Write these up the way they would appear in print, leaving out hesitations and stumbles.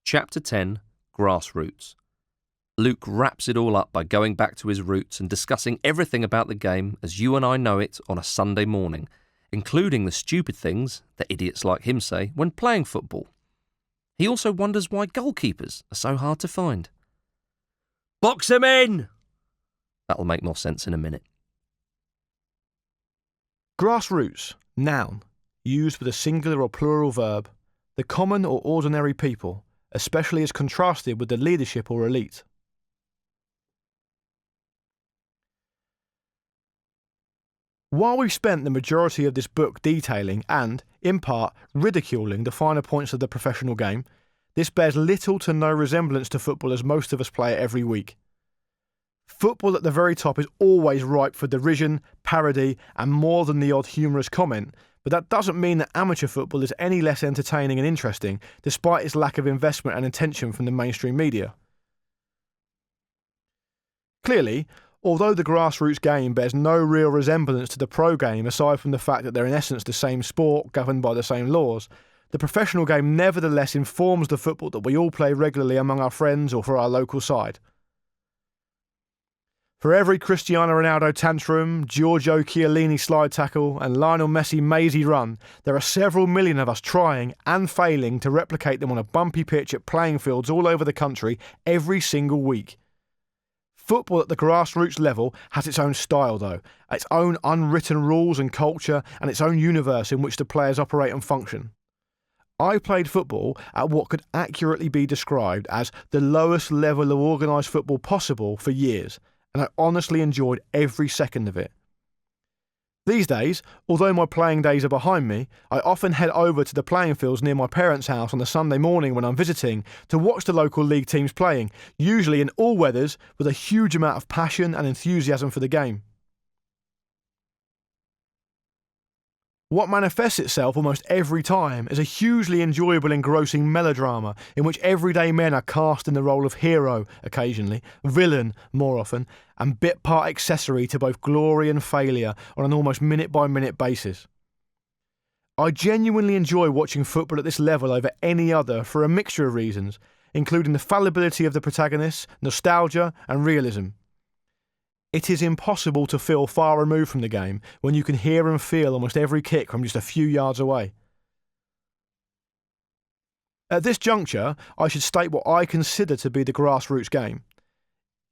Chapter 10, Grassroots. Luke wraps it all up by going back to his roots and discussing everything about the game as you and I know it on a Sunday morning, including the stupid things that idiots like him say when playing football. He also wonders why goalkeepers are so hard to find. Box 'em in! That'll make more sense in a minute. Grassroots, noun, used with a singular or plural verb, the common or ordinary people, especially as contrasted with the leadership or elite. While we've spent the majority of this book detailing and, in part, ridiculing the finer points of the professional game, this bears little to no resemblance to football as most of us play it every week. Football at the very top is always ripe for derision, parody, and more than the odd humorous comment, but that doesn't mean that amateur football is any less entertaining and interesting, despite its lack of investment and attention from the mainstream media. Clearly, although the grassroots game bears no real resemblance to the pro game aside from the fact that they're in essence the same sport governed by the same laws, the professional game nevertheless informs the football that we all play regularly among our friends or for our local side. For every Cristiano Ronaldo tantrum, Giorgio Chiellini slide tackle and Lionel Messi mazy run, there are several million of us trying and failing to replicate them on a bumpy pitch at playing fields all over the country every single week. Football at the grassroots level has its own style though, its own unwritten rules and culture and its own universe in which the players operate and function. I played football at what could accurately be described as the lowest level of organised football possible for years, and I honestly enjoyed every second of it. These days, although my playing days are behind me, I often head over to the playing fields near my parents' house on a Sunday morning when I'm visiting to watch the local league teams playing, usually in all weathers with a huge amount of passion and enthusiasm for the game. What manifests itself almost every time is a hugely enjoyable, engrossing melodrama in which everyday men are cast in the role of hero occasionally, villain more often, and bit part accessory to both glory and failure on an almost minute-by-minute basis. I genuinely enjoy watching football at this level over any other for a mixture of reasons, including the fallibility of the protagonists, nostalgia, and realism. It is impossible to feel far removed from the game when you can hear and feel almost every kick from just a few yards away. At this juncture, I should state what I consider to be the grassroots game.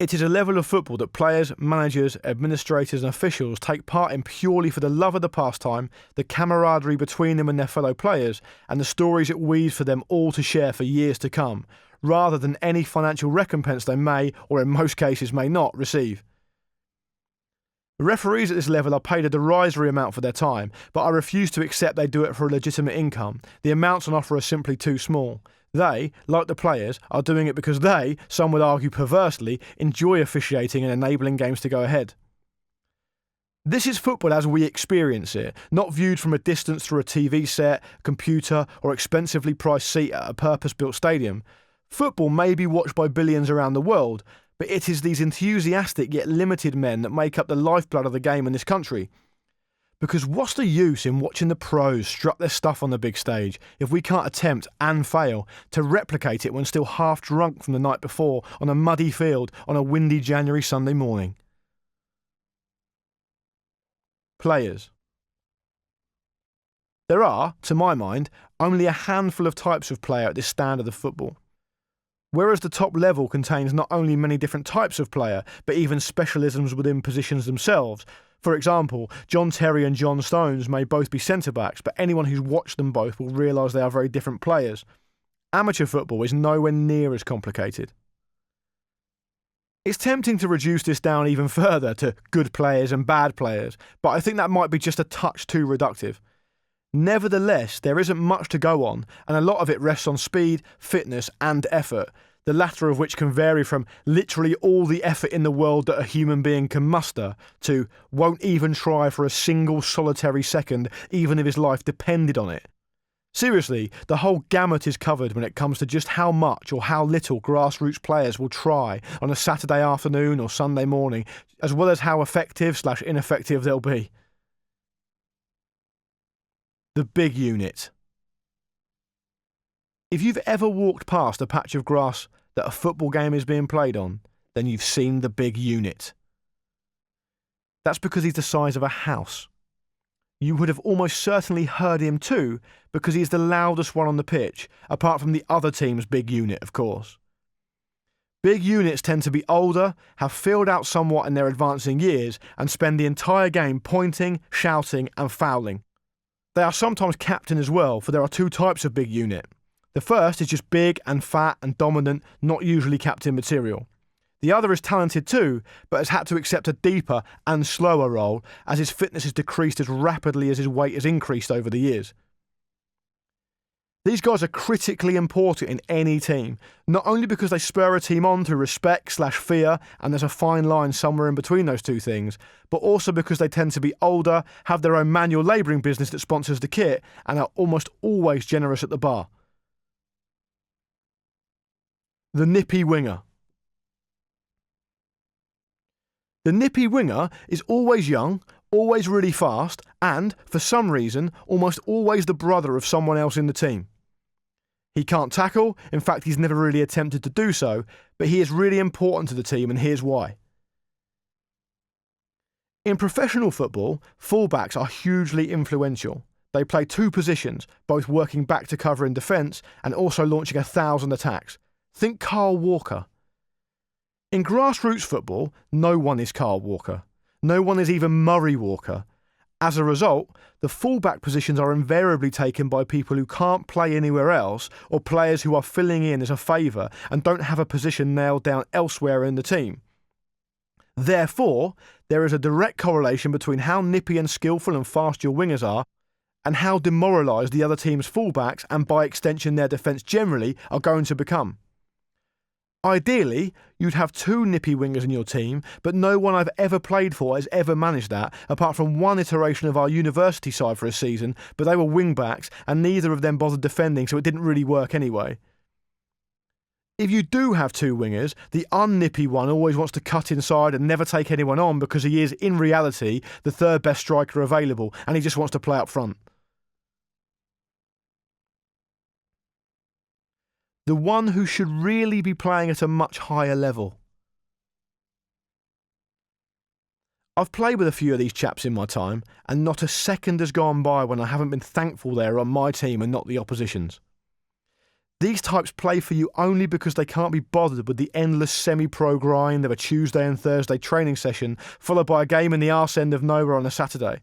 It is a level of football that players, managers, administrators and officials take part in purely for the love of the pastime, the camaraderie between them and their fellow players, and the stories it weaves for them all to share for years to come, rather than any financial recompense they may, or in most cases may not, receive. Referees at this level are paid a derisory amount for their time, but I refuse to accept they do it for a legitimate income. The amounts on offer are simply too small. They, like the players, are doing it because they, some would argue perversely, enjoy officiating and enabling games to go ahead. This is football as we experience it, not viewed from a distance through a TV set, computer, or expensively priced seat at a purpose-built stadium. Football may be watched by billions around the world, but it is these enthusiastic yet limited men that make up the lifeblood of the game in this country. Because what's the use in watching the pros strut their stuff on the big stage if we can't attempt, and fail, to replicate it when still half drunk from the night before on a muddy field on a windy January Sunday morning? Players. There are, to my mind, only a handful of types of player at this standard of football. Whereas the top level contains not only many different types of player, but even specialisms within positions themselves. For example, John Terry and John Stones may both be centre-backs, but anyone who's watched them both will realise they are very different players. Amateur football is nowhere near as complicated. It's tempting to reduce this down even further to good players and bad players, but I think that might be just a touch too reductive. Nevertheless, there isn't much to go on, and a lot of it rests on speed, fitness and effort, the latter of which can vary from literally all the effort in the world that a human being can muster to won't even try for a single solitary second even if his life depended on it. Seriously, the whole gamut is covered when it comes to just how much or how little grassroots players will try on a Saturday afternoon or Sunday morning, as well as how effective/ineffective they'll be. The big unit. If you've ever walked past a patch of grass that a football game is being played on, then you've seen the big unit. That's because he's the size of a house. You would have almost certainly heard him too, because he's the loudest one on the pitch, apart from the other team's big unit, of course. Big units tend to be older, have filled out somewhat in their advancing years, and spend the entire game pointing, shouting, and fouling. They are sometimes captain as well, for there are two types of big unit. The first is just big and fat and dominant, not usually captain material. The other is talented too, but has had to accept a deeper and slower role as his fitness has decreased as rapidly as his weight has increased over the years. These guys are critically important in any team, not only because they spur a team on through respect/fear, and there's a fine line somewhere in between those two things, but also because they tend to be older, have their own manual labouring business that sponsors the kit, and are almost always generous at the bar. The nippy winger. The nippy winger is always young, always really fast, and, for some reason, almost always the brother of someone else in the team. He can't tackle, in fact he's never really attempted to do so, but he is really important to the team, and here's why. In professional football, fullbacks are hugely influential. They play two positions, both working back to cover in defence and also launching 1,000 attacks. Think Carl Walker. In grassroots football, no one is Carl Walker. No one is even Murray Walker. As a result, the fullback positions are invariably taken by people who can't play anywhere else, or players who are filling in as a favour and don't have a position nailed down elsewhere in the team. Therefore, there is a direct correlation between how nippy and skillful and fast your wingers are and how demoralised the other team's fullbacks, and by extension their defence generally, are going to become. Ideally, you'd have two nippy wingers in your team, but no one I've ever played for has ever managed that, apart from one iteration of our university side for a season, but they were wing-backs, and neither of them bothered defending, so it didn't really work anyway. If you do have two wingers, the unnippy one always wants to cut inside and never take anyone on because he is, in reality, the third best striker available, and he just wants to play up front. The one who should really be playing at a much higher level. I've played with a few of these chaps in my time, and not a second has gone by when I haven't been thankful they're on my team and not the opposition's. These types play for you only because they can't be bothered with the endless semi-pro grind of a Tuesday and Thursday training session, followed by a game in the arse end of nowhere on a Saturday.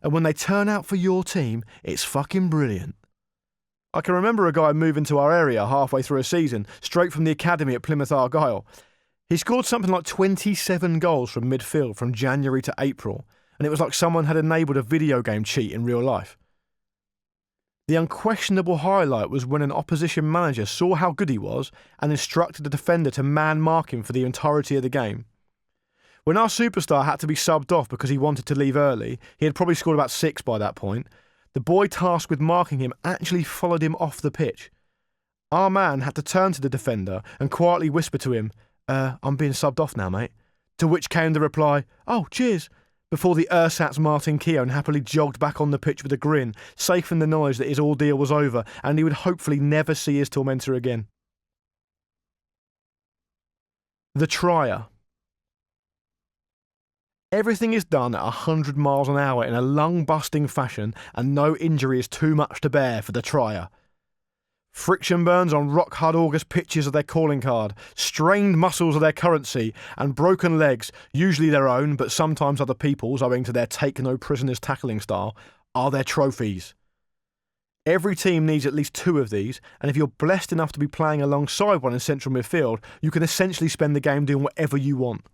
And when they turn out for your team, it's fucking brilliant. I can remember a guy moving to our area halfway through a season, straight from the academy at Plymouth Argyle. He scored something like 27 goals from midfield from January to April, and it was like someone had enabled a video game cheat in real life. The unquestionable highlight was when an opposition manager saw how good he was and instructed the defender to man-mark him for the entirety of the game. When our superstar had to be subbed off because he wanted to leave early, he had probably scored about 6 by that point, the boy tasked with marking him actually followed him off the pitch. Our man had to turn to the defender and quietly whisper to him, I'm being subbed off now, mate. To which came the reply, oh, cheers, before the ersatz Martin Keown happily jogged back on the pitch with a grin, safe in the knowledge that his ordeal was over and he would hopefully never see his tormentor again. The trier. Everything is done at 100 miles an hour in a lung-busting fashion, and no injury is too much to bear for the trier. Friction burns on rock-hard August pitches are their calling card, strained muscles are their currency, and broken legs, usually their own but sometimes other people's owing to their take-no-prisoners tackling style, are their trophies. Every team needs at least 2 of these, and if you're blessed enough to be playing alongside one in central midfield, you can essentially spend the game doing whatever you want.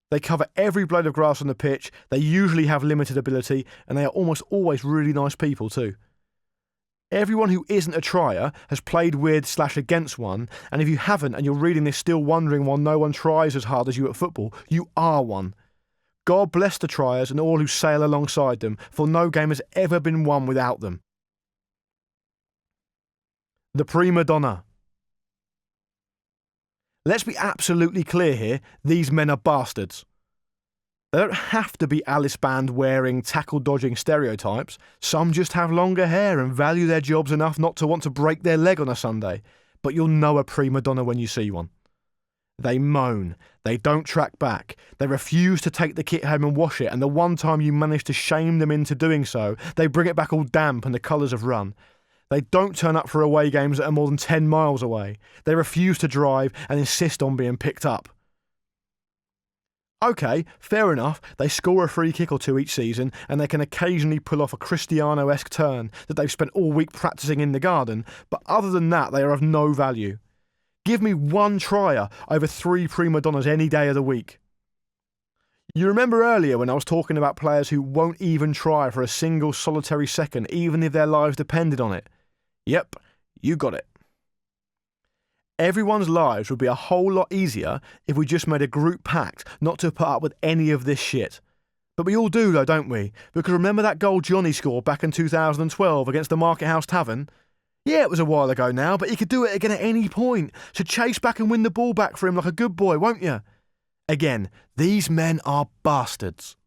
They cover every blade of grass on the pitch, they usually have limited ability, and they are almost always really nice people too. Everyone who isn't a trier has played with/against one, and if you haven't and you're reading this still wondering why no one tries as hard as you at football, you are one. God bless the triers and all who sail alongside them, for no game has ever been won without them. The prima donna. Let's be absolutely clear here, these men are bastards. They don't have to be Alice band wearing, tackle dodging stereotypes. Some just have longer hair and value their jobs enough not to want to break their leg on a Sunday. But you'll know a prima donna when you see one. They moan, they don't track back, they refuse to take the kit home and wash it, and the one time you manage to shame them into doing so, they bring it back all damp and the colours have run. They don't turn up for away games that are more than 10 miles away. They refuse to drive and insist on being picked up. OK, fair enough, they score a free kick or two each season and they can occasionally pull off a Cristiano-esque turn that they've spent all week practising in the garden, but other than that they are of no value. Give me one trier over 3 prima donnas any day of the week. You remember earlier when I was talking about players who won't even try for a single solitary second even if their lives depended on it? Yep, you got it. Everyone's lives would be a whole lot easier if we just made a group pact not to put up with any of this shit. But we all do though, don't we? Because remember that goal Johnny scored back in 2012 against the Market House Tavern? Yeah, it was a while ago now, but he could do it again at any point. So chase back and win the ball back for him like a good boy, won't you? Again, these men are bastards.